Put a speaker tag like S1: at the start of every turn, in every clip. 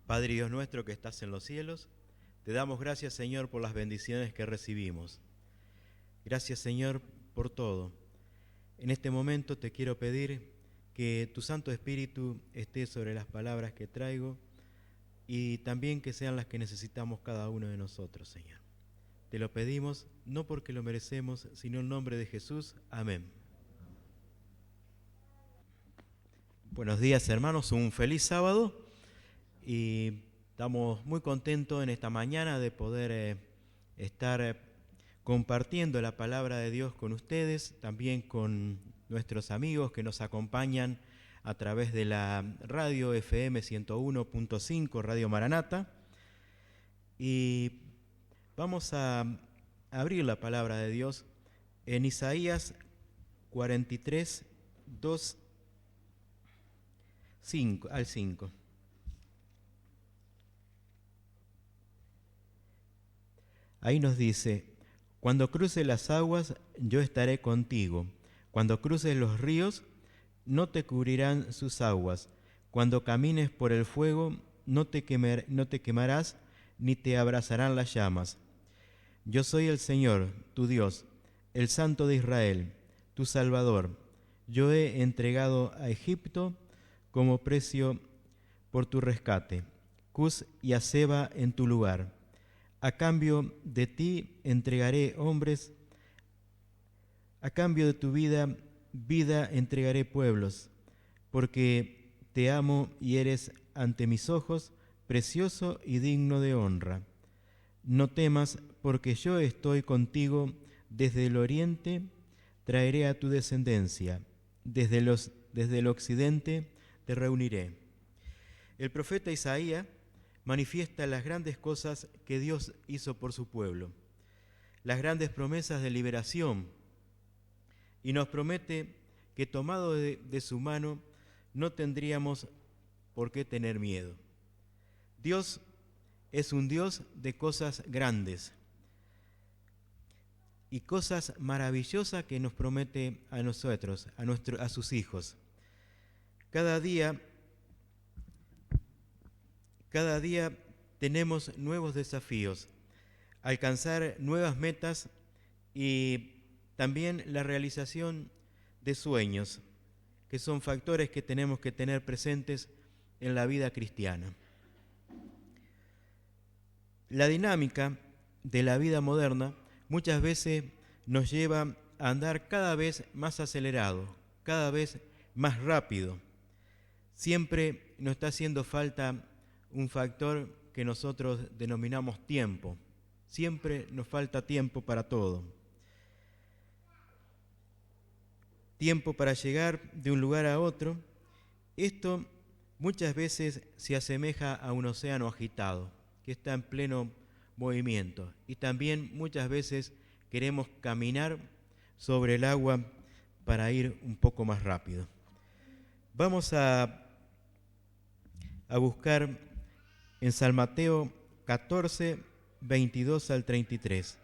S1: Padre Dios nuestro que estás en los cielos, te damos gracias, Señor, por las bendiciones que recibimos. Gracias, Señor, por todo. En este momento te quiero pedir que tu Santo Espíritu esté sobre las palabras que traigo y también que sean las que necesitamos cada uno de nosotros, Señor. Te lo pedimos no porque lo merecemos, sino en nombre de Jesús. Amén. Buenos días, hermanos, un feliz sábado y estamos muy contentos en esta mañana de poder estar compartiendo la palabra de Dios con ustedes, también con nuestros amigos que nos acompañan a través de la radio FM 101.5, Radio Maranata. Y vamos a abrir la palabra de Dios en Isaías 43, 2 al 5. Ahí nos dice: cuando cruces las aguas, yo estaré contigo. Cuando cruces los ríos, no te cubrirán sus aguas. Cuando camines por el fuego, no te quemarás, ni te abrazarán las llamas. Yo soy el Señor, tu Dios, el Santo de Israel, tu Salvador. Yo he entregado a Egipto como precio por tu rescate, Cus y a Seba en tu lugar. A cambio de ti entregaré hombres, a cambio de tu vida entregaré pueblos, porque te amo y eres ante mis ojos precioso y digno de honra. No temas, porque yo estoy contigo desde el oriente, traeré a tu descendencia, desde el occidente te reuniré. El profeta Isaías manifiesta las grandes cosas que Dios hizo por su pueblo, las grandes promesas de liberación, y nos promete que tomado de su mano no tendríamos por qué tener miedo. Dios es un Dios de cosas grandes y cosas maravillosas que nos promete a nosotros, a sus hijos. Cada día tenemos nuevos desafíos, alcanzar nuevas metas y también la realización de sueños, que son factores que tenemos que tener presentes en la vida cristiana. La dinámica de la vida moderna muchas veces nos lleva a andar cada vez más acelerado, cada vez más rápido. Siempre nos está haciendo falta un factor que nosotros denominamos tiempo. Siempre nos falta tiempo para todo. Tiempo para llegar de un lugar a otro. Esto muchas veces se asemeja a un océano agitado, que está en pleno movimiento. Y también muchas veces queremos caminar sobre el agua para ir un poco más rápido. Vamos a buscar en San Mateo 14, 22 al 33.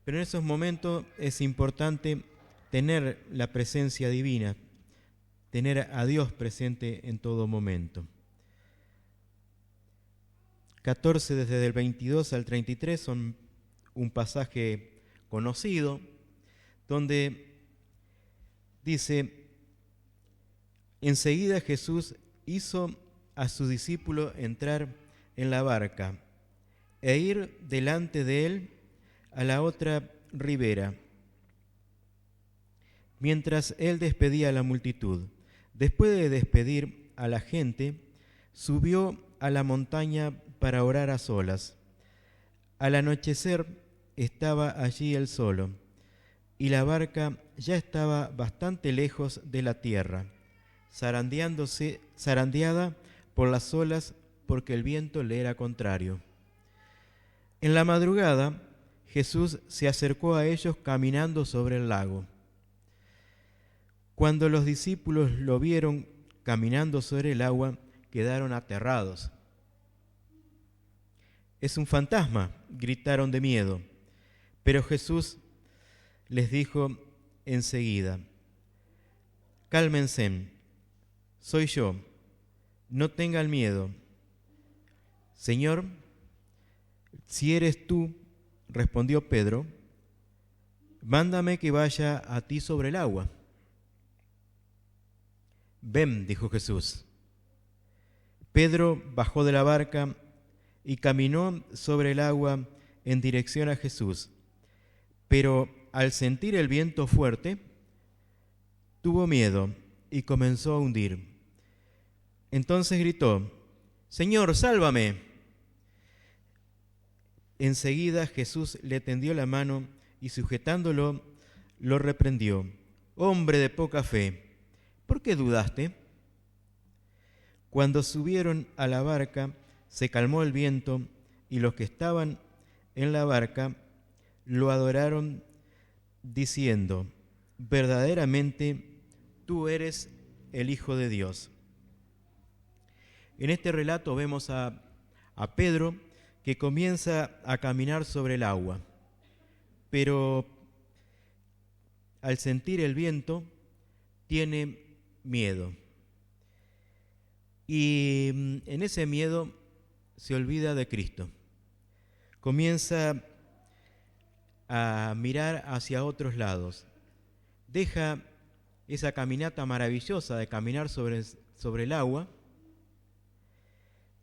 S1: Pero en esos momentos es importante tener la presencia divina, tener a Dios presente en todo momento. 14 desde el 22 al 33 son un pasaje conocido donde dice: enseguida Jesús hizo a sus discípulos entrar en la barca e ir delante de él a la otra ribera, mientras él despedía a la multitud. Después de despedir a la gente, subió a la montaña para orar a solas. Al anochecer estaba allí él solo, y la barca ya estaba bastante lejos de la tierra, zarandeada por las olas, porque el viento le era contrario. En la madrugada, Jesús se acercó a ellos caminando sobre el lago. Cuando los discípulos lo vieron caminando sobre el agua, quedaron aterrados. «Es un fantasma», gritaron de miedo. Pero Jesús les dijo enseguida: «Cálmense, soy yo, no tengan miedo». Señor, si eres tú, respondió Pedro, mándame que vaya a ti sobre el agua. Ven, dijo Jesús. Pedro bajó de la barca y caminó sobre el agua en dirección a Jesús, pero al sentir el viento fuerte, tuvo miedo y comenzó a hundir. Entonces gritó: «Señor, sálvame». Enseguida Jesús le tendió la mano y sujetándolo, lo reprendió: «Hombre de poca fe, ¿por qué dudaste?». Cuando subieron a la barca, se calmó el viento y los que estaban en la barca lo adoraron diciendo: «Verdaderamente tú eres el Hijo de Dios». En este relato vemos a Pedro que comienza a caminar sobre el agua, pero al sentir el viento tiene miedo. Y en ese miedo se olvida de Cristo. Comienza a mirar hacia otros lados. Deja esa caminata maravillosa de caminar sobre el agua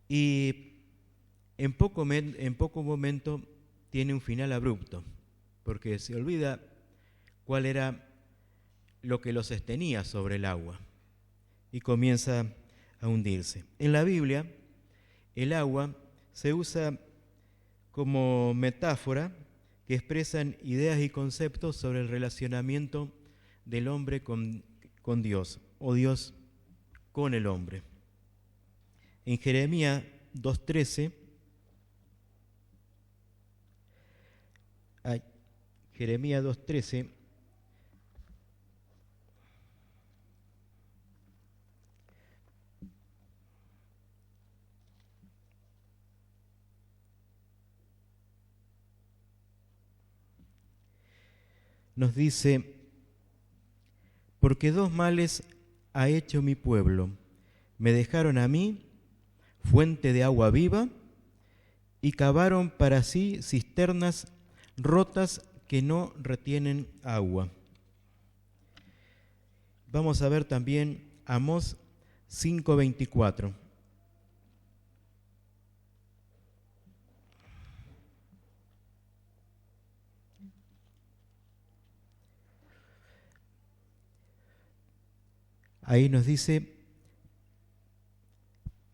S1: y en poco momento tiene un final abrupto, porque se olvida cuál era lo que lo sostenía sobre el agua y comienza a hundirse. En la Biblia, el agua se usa como metáfora que expresan ideas y conceptos sobre el relacionamiento del hombre con Dios, o Dios con el hombre. En Jeremías 2:13, nos dice: «Porque dos males ha hecho mi pueblo. Me dejaron a mí, fuente de agua viva, y cavaron para sí cisternas rotas que no retienen agua». Vamos a ver también Amós 5:24. Ahí nos dice: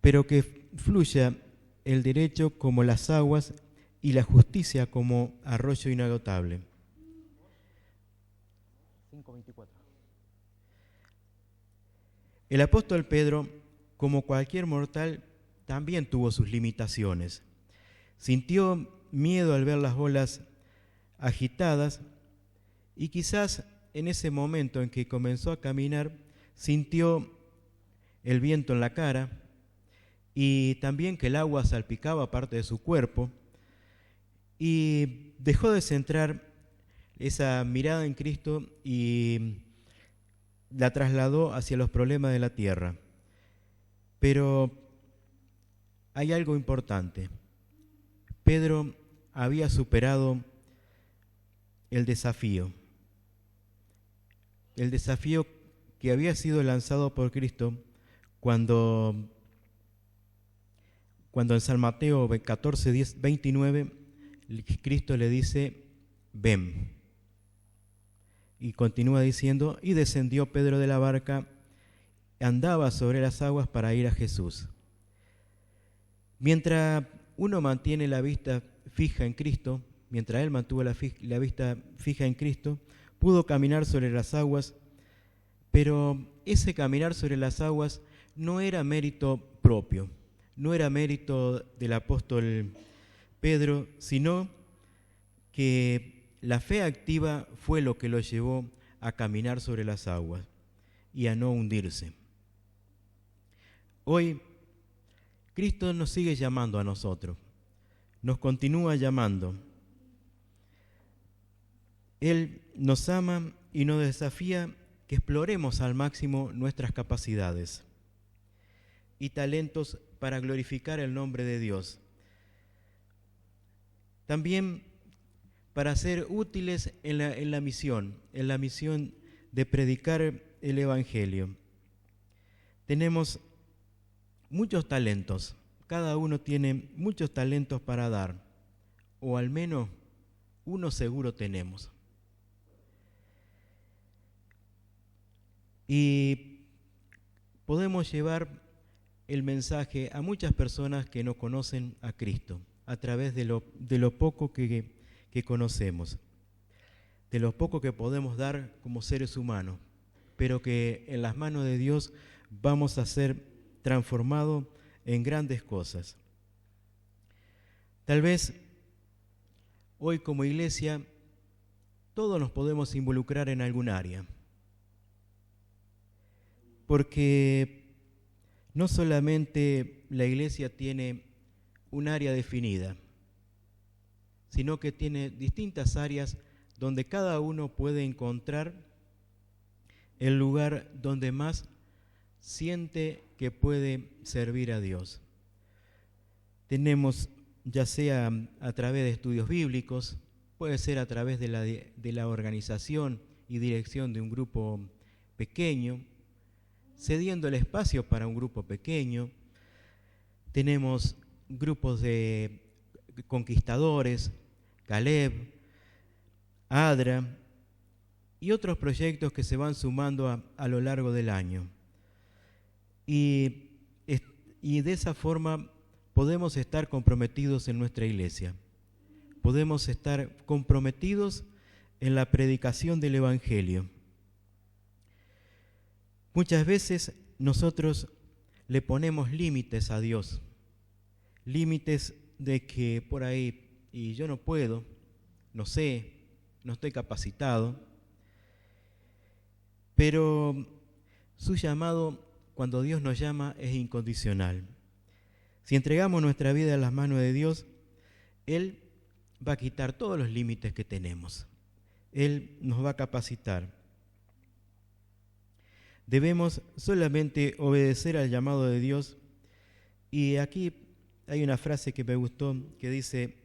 S1: «Pero que fluya el derecho como las aguas y la justicia como arroyo inagotable». 5:24. El apóstol Pedro, como cualquier mortal, también tuvo sus limitaciones. Sintió miedo al ver las olas agitadas y quizás en ese momento en que comenzó a caminar, sintió el viento en la cara y también que el agua salpicaba parte de su cuerpo, y dejó de centrar esa mirada en Cristo y la trasladó hacia los problemas de la tierra. Pero hay algo importante. Pedro había superado el desafío que había sido lanzado por Cristo cuando en San Mateo 14:29 Cristo le dice: «Ven». Y continúa diciendo: «Y descendió Pedro de la barca, andaba sobre las aguas para ir a Jesús». Mientras uno mantiene la vista fija en Cristo, mientras él mantuvo la vista fija en Cristo, pudo caminar sobre las aguas, pero ese caminar sobre las aguas no era mérito propio, no era mérito del apóstol Pedro, sino que la fe activa fue lo que lo llevó a caminar sobre las aguas y a no hundirse. Hoy, Cristo nos sigue llamando a nosotros, nos continúa llamando. Él nos ama y nos desafía que exploremos al máximo nuestras capacidades y talentos para glorificar el nombre de Dios, también para ser útiles en la misión de predicar el Evangelio. Tenemos muchos talentos, cada uno tiene muchos talentos para dar, o al menos uno seguro tenemos. Y podemos llevar el mensaje a muchas personas que no conocen a Cristo a través de lo poco que conocemos, de lo poco que podemos dar como seres humanos, pero que en las manos de Dios vamos a ser transformados en grandes cosas. Tal vez hoy como iglesia todos nos podemos involucrar en algún área, porque no solamente la iglesia tiene un área definida, sino que tiene distintas áreas donde cada uno puede encontrar el lugar donde más siente que puede servir a Dios. Tenemos, ya sea a través de estudios bíblicos, puede ser a través de la organización y dirección de un grupo pequeño, cediendo el espacio para un grupo pequeño. Tenemos grupos de conquistadores, Caleb, Adra y otros proyectos que se van sumando a lo largo del año. Y de esa forma podemos estar comprometidos en nuestra iglesia. Podemos estar comprometidos en la predicación del Evangelio. Muchas veces nosotros le ponemos límites a Dios, límites de que por ahí, y yo no puedo, no sé, no estoy capacitado, pero su llamado, cuando Dios nos llama, es incondicional. Si entregamos nuestra vida en las manos de Dios, Él va a quitar todos los límites que tenemos. Él nos va a capacitar. Debemos solamente obedecer al llamado de Dios. Y aquí hay una frase que me gustó que dice: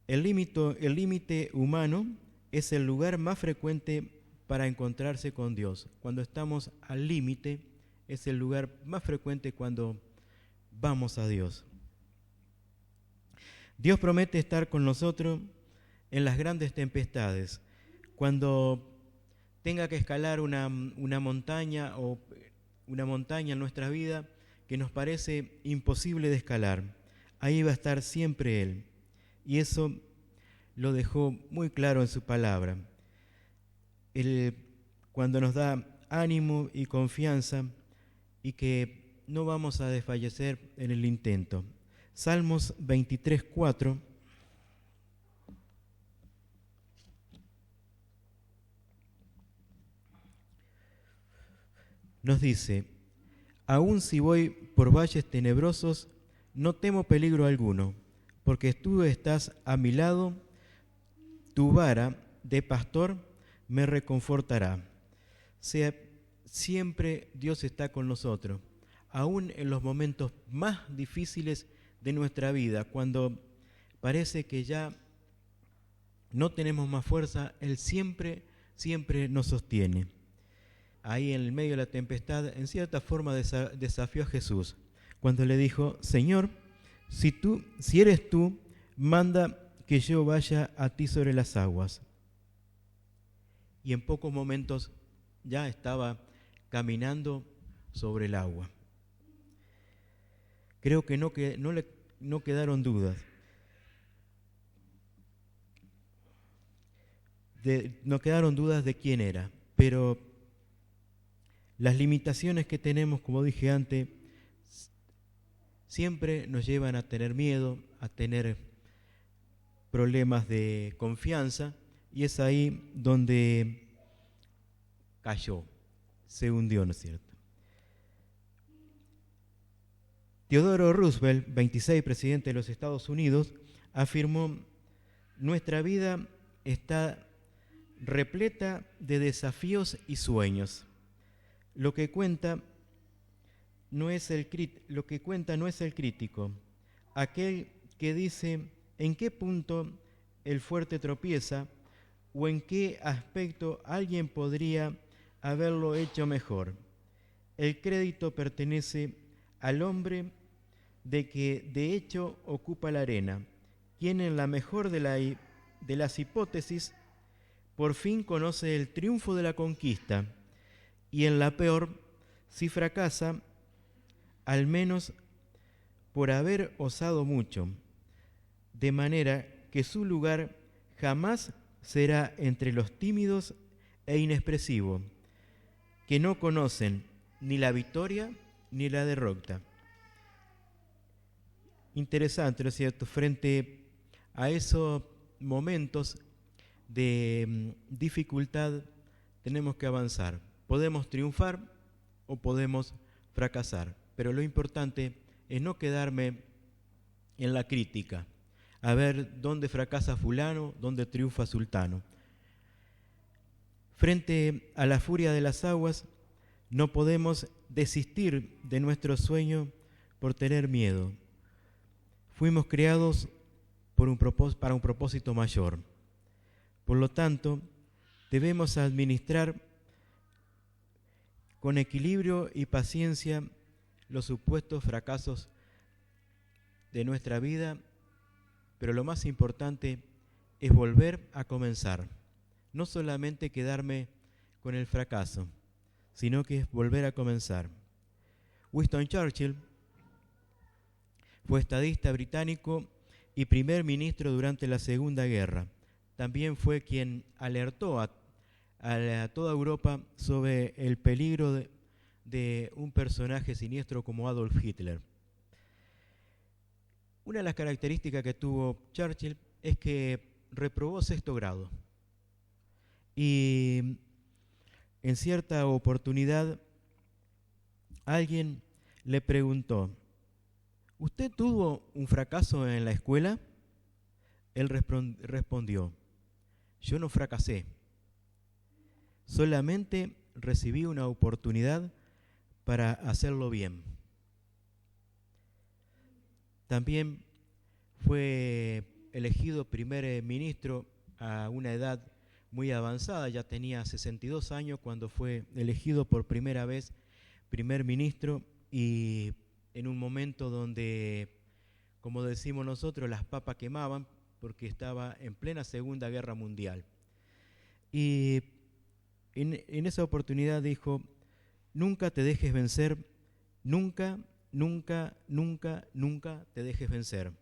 S1: el límite humano es el lugar más frecuente para encontrarse con Dios. Cuando estamos al límite, es el lugar más frecuente cuando vamos a Dios. Dios promete estar con nosotros en las grandes tempestades. Cuando tenga que escalar una montaña en nuestra vida que nos parece imposible de escalar, ahí va a estar siempre Él. Y eso lo dejó muy claro en su palabra. Cuando nos da ánimo y confianza y que no vamos a desfallecer en el intento. Salmos 23:4 nos dice: aun si voy por valles tenebrosos, no temo peligro alguno, porque tú estás a mi lado, tu vara de pastor me reconfortará. Siempre Dios está con nosotros, aún en los momentos más difíciles de nuestra vida, cuando parece que ya no tenemos más fuerza, Él siempre nos sostiene. Ahí en el medio de la tempestad, en cierta forma desafió a Jesús, cuando le dijo: Señor, si eres tú, manda que yo vaya a ti sobre las aguas. Y en pocos momentos ya estaba caminando sobre el agua. Creo que no quedaron dudas. No quedaron dudas de quién era, pero las limitaciones que tenemos, como dije antes, siempre nos llevan a tener miedo, a tener problemas de confianza, y es ahí donde cayó, se hundió, ¿no es cierto? Theodore Roosevelt, 26 presidente de los Estados Unidos, afirmó: nuestra vida está repleta de desafíos y sueños. Lo que cuenta no es el crítico, aquel que dice en qué punto el fuerte tropieza o en qué aspecto alguien podría haberlo hecho mejor. El crédito pertenece al hombre de que de hecho ocupa la arena, quien en la mejor de las hipótesis por fin conoce el triunfo de la conquista, y en la peor, si fracasa, al menos por haber osado mucho, de manera que su lugar jamás será entre los tímidos e inexpresivos, que no conocen ni la victoria ni la derrota. Interesante, ¿no es cierto? Frente a esos momentos de dificultad tenemos que avanzar. Podemos triunfar o podemos fracasar, pero lo importante es no quedarme en la crítica, a ver dónde fracasa fulano, dónde triunfa sultano. Frente a la furia de las aguas, no podemos desistir de nuestro sueño por tener miedo. Fuimos creados para un propósito mayor. Por lo tanto, debemos administrar con equilibrio y paciencia los supuestos fracasos de nuestra vida, pero lo más importante es volver a comenzar. No solamente quedarme con el fracaso, sino que es volver a comenzar. Winston Churchill fue estadista británico y primer ministro durante la Segunda Guerra. También fue quien alertó a toda Europa sobre el peligro de un personaje siniestro como Adolf Hitler. Una de las características que tuvo Churchill es que reprobó sexto grado. Y en cierta oportunidad alguien le preguntó: ¿usted tuvo un fracaso en la escuela? Él respondió: yo no fracasé, solamente recibí una oportunidad para hacerlo bien. También fue elegido primer ministro a una edad muy avanzada, ya tenía 62 años cuando fue elegido por primera vez primer ministro, y en un momento donde, como decimos nosotros, las papas quemaban porque estaba en plena Segunda Guerra Mundial. Y en esa oportunidad dijo: nunca te dejes vencer, nunca, nunca, nunca, nunca te dejes vencer.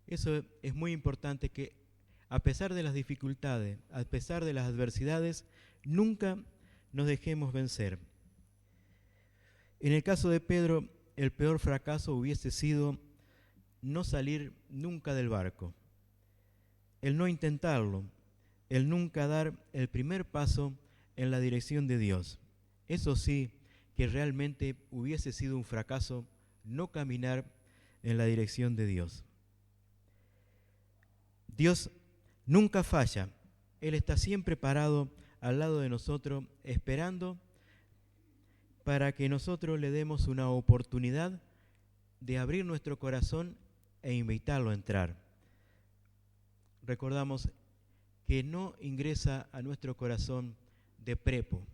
S1: Eso es muy importante, que a pesar de las dificultades, a pesar de las adversidades, nunca nos dejemos vencer. En el caso de Pedro, el peor fracaso hubiese sido no salir nunca del barco, el no intentarlo, el nunca dar el primer paso en la dirección de Dios. Eso sí, que realmente hubiese sido un fracaso no caminar en la dirección de Dios. Dios nunca falla. Él está siempre parado al lado de nosotros, esperando para que nosotros le demos una oportunidad de abrir nuestro corazón e invitarlo a entrar. Recordamos que no ingresa a nuestro corazón de prepo,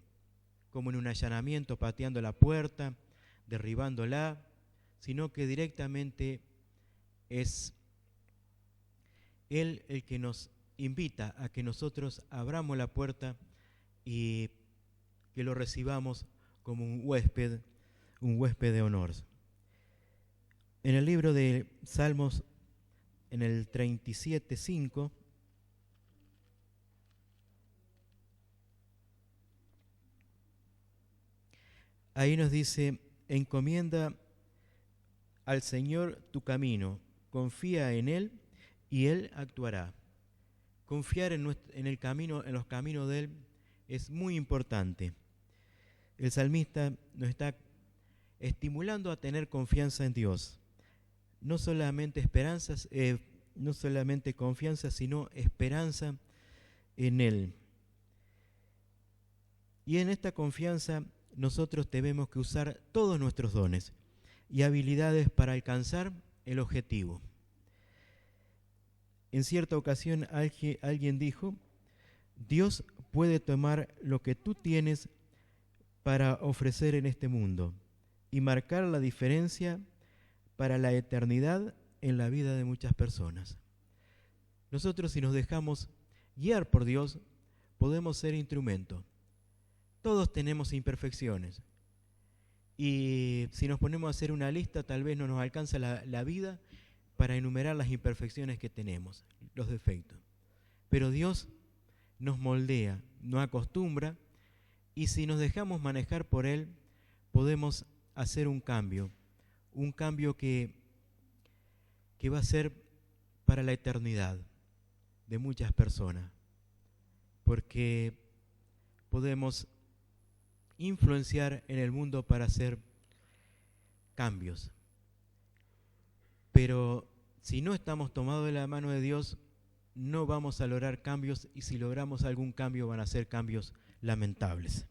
S1: como en un allanamiento, pateando la puerta, derribándola, sino que directamente es Él el que nos invita a que nosotros abramos la puerta y que lo recibamos como un huésped de honor. En el libro de Salmos, en el 37:5, ahí nos dice: encomienda al Señor tu camino, confía en Él y Él actuará. Confiar en el camino, en los caminos de Él, es muy importante. El salmista nos está estimulando a tener confianza en Dios. No solamente confianza, sino esperanza en Él. Y en esta confianza nosotros tenemos que usar todos nuestros dones y habilidades para alcanzar el objetivo. En cierta ocasión alguien dijo, Dios puede tomar lo que tú tienes para ofrecer en este mundo y marcar la diferencia para la eternidad en la vida de muchas personas. Nosotros, si nos dejamos guiar por Dios, podemos ser instrumento. Todos tenemos imperfecciones. Y si nos ponemos a hacer una lista, tal vez no nos alcanza la vida para enumerar las imperfecciones que tenemos, los defectos. Pero Dios nos moldea, nos acostumbra, y si nos dejamos manejar por Él, podemos hacer un cambio que va a ser para la eternidad de muchas personas, porque podemos influenciar en el mundo para hacer cambios. Pero si no estamos tomados de la mano de Dios, no vamos a lograr cambios, y si logramos algún cambio van a ser cambios lamentables.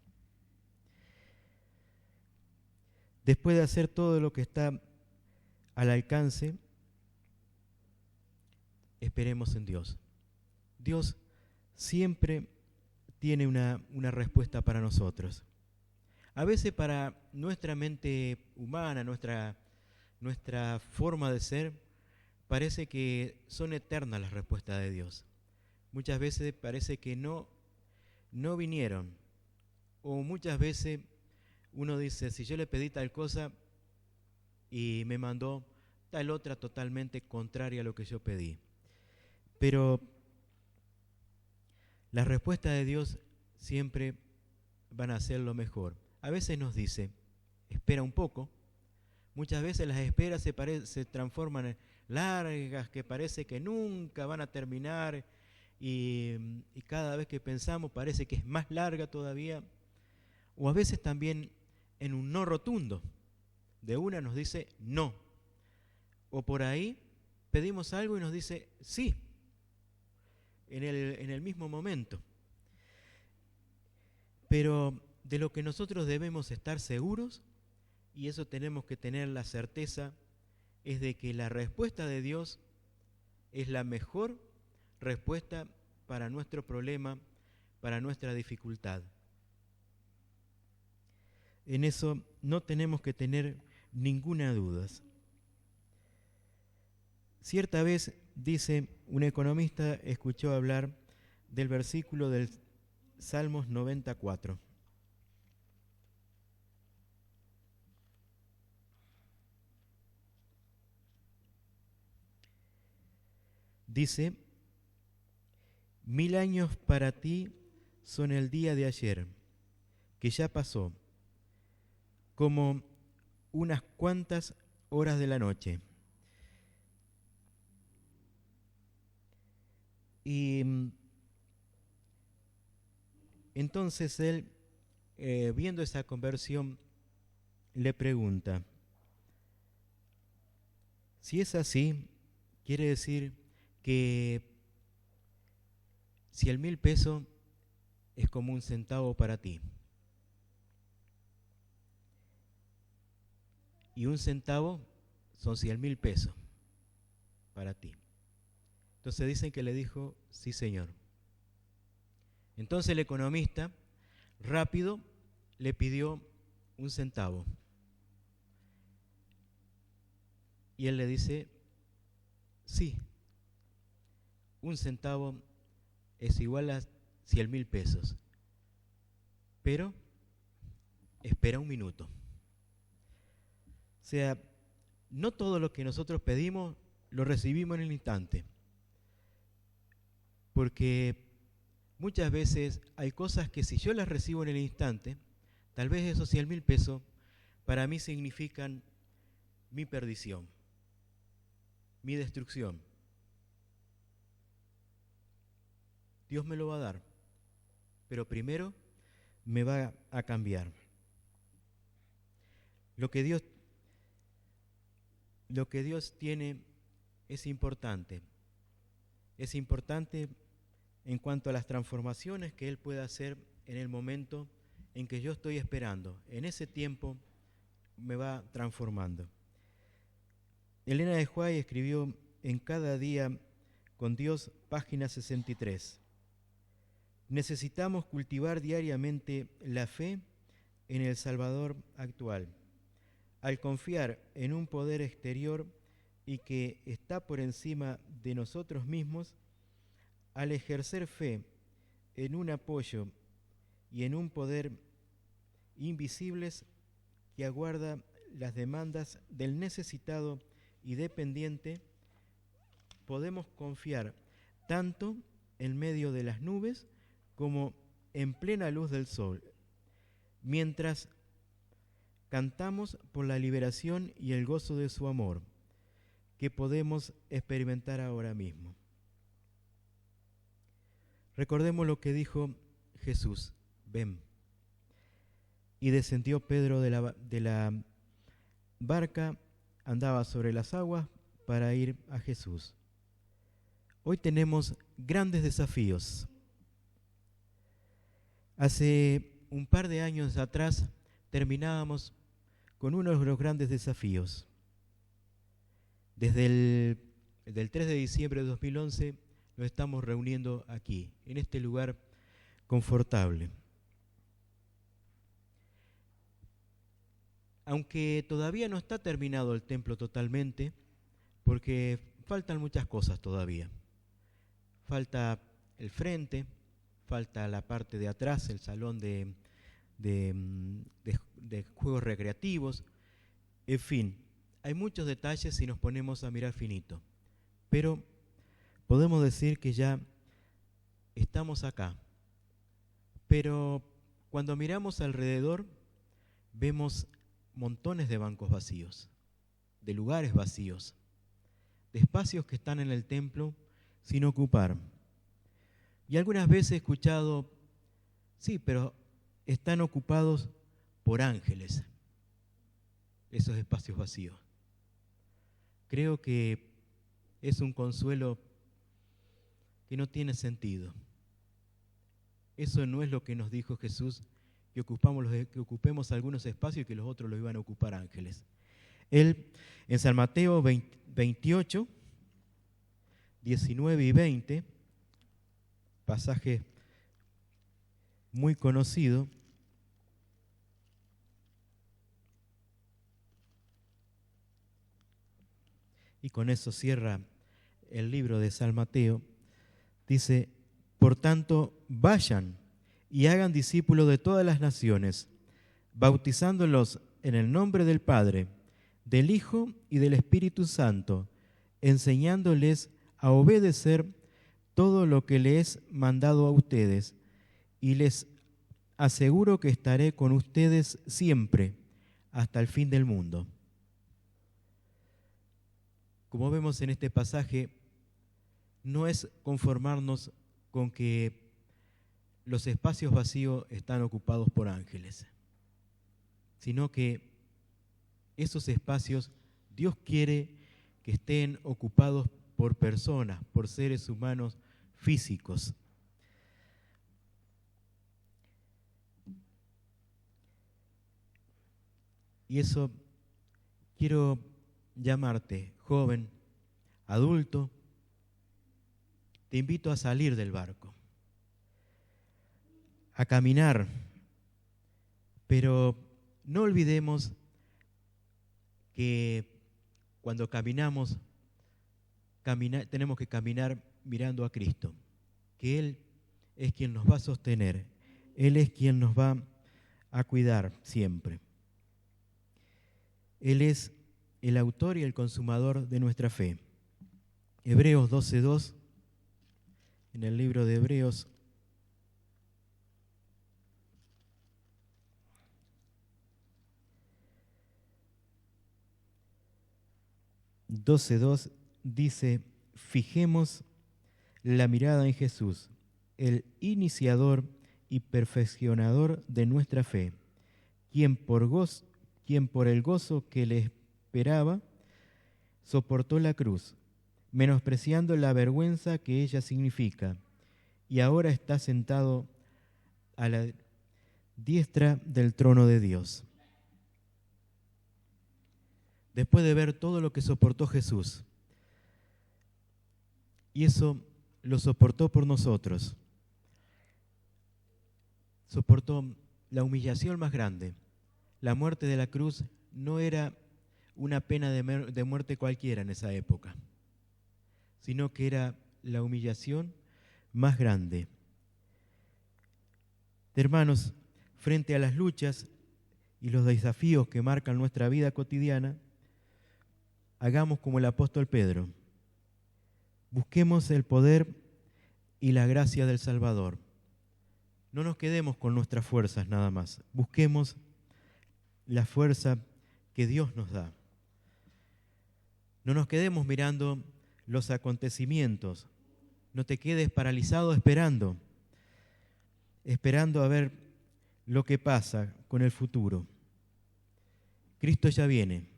S1: Después de hacer todo lo que está al alcance, esperemos en Dios. Dios siempre tiene una respuesta para nosotros. A veces para nuestra mente humana, nuestra forma de ser, parece que son eternas las respuestas de Dios. Muchas veces parece que no vinieron. O muchas veces uno dice, si yo le pedí tal cosa y me mandó tal otra totalmente contraria a lo que yo pedí. Pero las respuestas de Dios siempre van a ser lo mejor. A veces nos dice, espera un poco. Muchas veces las esperas se transforman en largas, que parece que nunca van a terminar, y cada vez que pensamos parece que es más larga todavía. O a veces también en un no rotundo. De una nos dice no. O por ahí pedimos algo y nos dice sí, en el mismo momento. Pero de lo que nosotros debemos estar seguros, y eso tenemos que tener la certeza, es de que la respuesta de Dios es la mejor respuesta para nuestro problema, para nuestra dificultad. En eso no tenemos que tener ninguna duda. Cierta vez, dice un economista, escuchó hablar del versículo del Salmos 94. Dice, 1000 años para ti son el día de ayer, que ya pasó, como unas cuantas horas de la noche. Y entonces él, viendo esa conversión, le pregunta, si es así, quiere decir que si el 1000 pesos es como un centavo para ti, y un centavo son 100.000 pesos para ti. Entonces dicen que le dijo, sí señor. Entonces el economista rápido le pidió un centavo. Y él le dice, sí, un centavo es igual a 100.000 pesos. Pero espera un minuto. O sea, no todo lo que nosotros pedimos lo recibimos en el instante. Porque muchas veces hay cosas que si yo las recibo en el instante, tal vez esos 100.000 pesos para mí significan mi perdición, mi destrucción. Dios me lo va a dar, pero primero me va a cambiar. Lo que Dios tiene es importante. Es importante en cuanto a las transformaciones que Él puede hacer en el momento en que yo estoy esperando. En ese tiempo me va transformando. Elena de White escribió, en cada día con Dios, página 63. Necesitamos cultivar diariamente la fe en el Salvador actual. Al confiar en un poder exterior y que está por encima de nosotros mismos, al ejercer fe en un apoyo y en un poder invisibles que aguarda las demandas del necesitado y dependiente, podemos confiar tanto en medio de las nubes como en plena luz del sol, mientras cantamos por la liberación y el gozo de su amor, que podemos experimentar ahora mismo. Recordemos lo que dijo Jesús: ven. Y descendió Pedro de la barca, andaba sobre las aguas para ir a Jesús. Hoy tenemos grandes desafíos. Hace un par de años atrás terminábamos con uno de los grandes desafíos. Desde el 3 de diciembre de 2011 nos estamos reuniendo aquí, en este lugar confortable. Aunque todavía no está terminado el templo totalmente, porque faltan muchas cosas todavía. Falta el frente, falta la parte de atrás, el salón de juegos recreativos. En fin, hay muchos detalles si nos ponemos a mirar finito. Pero podemos decir que ya estamos acá. Pero cuando miramos alrededor, vemos montones de bancos vacíos, de lugares vacíos, de espacios que están en el templo sin ocupar. Y algunas veces he escuchado, sí, pero están ocupados por ángeles, esos espacios vacíos. Creo que es un consuelo que no tiene sentido. Eso no es lo que nos dijo Jesús, que ocupemos algunos espacios y que los otros los iban a ocupar ángeles. Él, en San Mateo 28, 19 y 20, pasaje muy conocido, y con eso cierra el libro de San Mateo, dice: por tanto, vayan y hagan discípulos de todas las naciones, bautizándolos en el nombre del Padre, del Hijo y del Espíritu Santo, enseñándoles a obedecer todo lo que les he mandado a ustedes, y les aseguro que estaré con ustedes siempre, hasta el fin del mundo. Como vemos en este pasaje, no es conformarnos con que los espacios vacíos están ocupados por ángeles, sino que esos espacios Dios quiere que estén ocupados por personas, por seres humanos físicos. Y eso quiero llamarte, joven, adulto, te invito a salir del barco, a caminar, pero no olvidemos que cuando caminamos, tenemos que caminar mirando a Cristo, que Él es quien nos va a sostener, Él es quien nos va a cuidar siempre. Él es el autor y el consumador de nuestra fe. Hebreos 12:2, en el libro de Hebreos, dice: fijemos la mirada en Jesús, el iniciador y perfeccionador de nuestra fe, quien por el gozo que le esperaba, soportó la cruz, menospreciando la vergüenza que ella significa, y ahora está sentado a la diestra del trono de Dios. Después de ver todo lo que soportó Jesús y eso lo soportó por nosotros. Soportó la humillación más grande. La muerte de la cruz no era una pena de muerte cualquiera en esa época, sino que era la humillación más grande. Hermanos, frente a las luchas y los desafíos que marcan nuestra vida cotidiana, hagamos como el apóstol Pedro. Busquemos el poder y la gracia del Salvador. No nos quedemos con nuestras fuerzas nada más. Busquemos la fuerza que Dios nos da. No nos quedemos mirando los acontecimientos. No te quedes paralizado esperando a ver lo que pasa con el futuro. Cristo ya viene.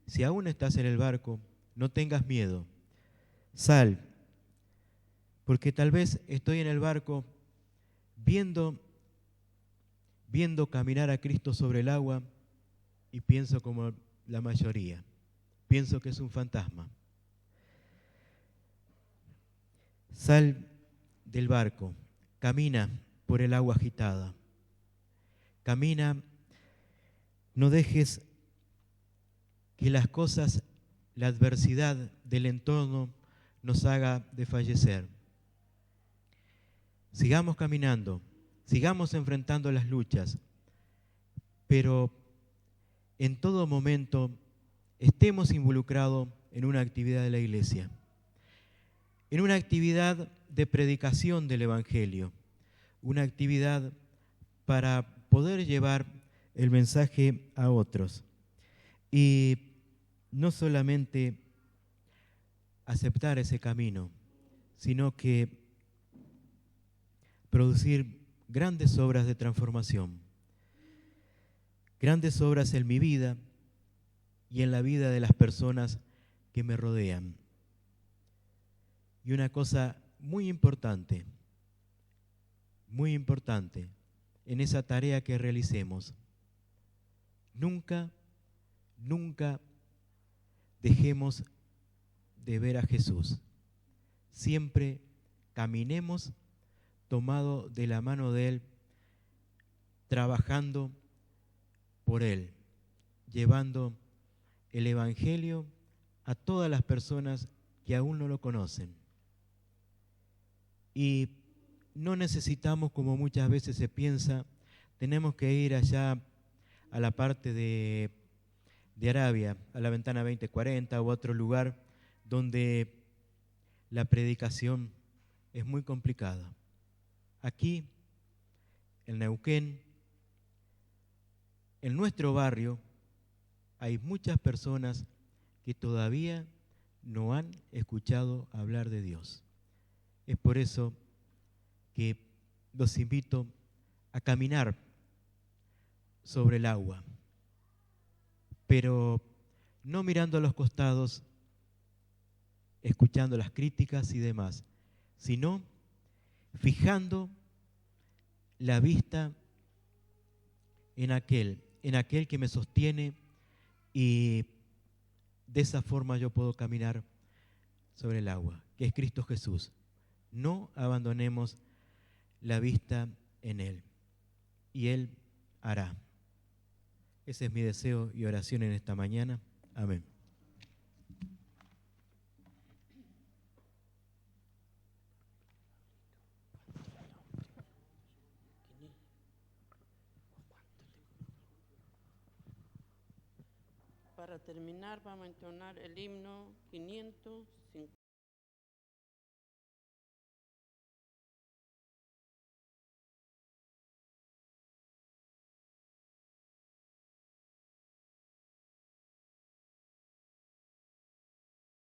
S1: Si aún estás en el barco, no tengas miedo. Sal, porque tal vez estoy en el barco viendo caminar a Cristo sobre el agua y pienso como la mayoría. Pienso que es un fantasma. Sal del barco, camina por el agua agitada. Camina, no dejes que las cosas, la adversidad del entorno nos haga desfallecer. Sigamos caminando, sigamos enfrentando las luchas, pero en todo momento estemos involucrados en una actividad de la iglesia, en una actividad de predicación del Evangelio, una actividad para poder llevar el mensaje a otros. Y no solamente aceptar ese camino, sino que producir grandes obras de transformación, grandes obras en mi vida y en la vida de las personas que me rodean. Y una cosa muy importante en esa tarea que realicemos, nunca dejemos de ver a Jesús. Siempre caminemos tomado de la mano de Él, trabajando por Él, llevando el Evangelio a todas las personas que aún no lo conocen. Y no necesitamos, como muchas veces se piensa, tenemos que ir allá a la parte de Arabia, a la Ventana 2040 u otro lugar donde la predicación es muy complicada. Aquí, en Neuquén, en nuestro barrio, hay muchas personas que todavía no han escuchado hablar de Dios. Es por eso que los invito a caminar sobre el agua, pero no mirando a los costados, escuchando las críticas y demás, sino fijando la vista en aquel que me sostiene, y de esa forma yo puedo caminar sobre el agua, que es Cristo Jesús. No abandonemos la vista en Él, y Él hará. Ese es mi deseo y oración en esta mañana. Amén.
S2: Para terminar, vamos a entonar el himno 550.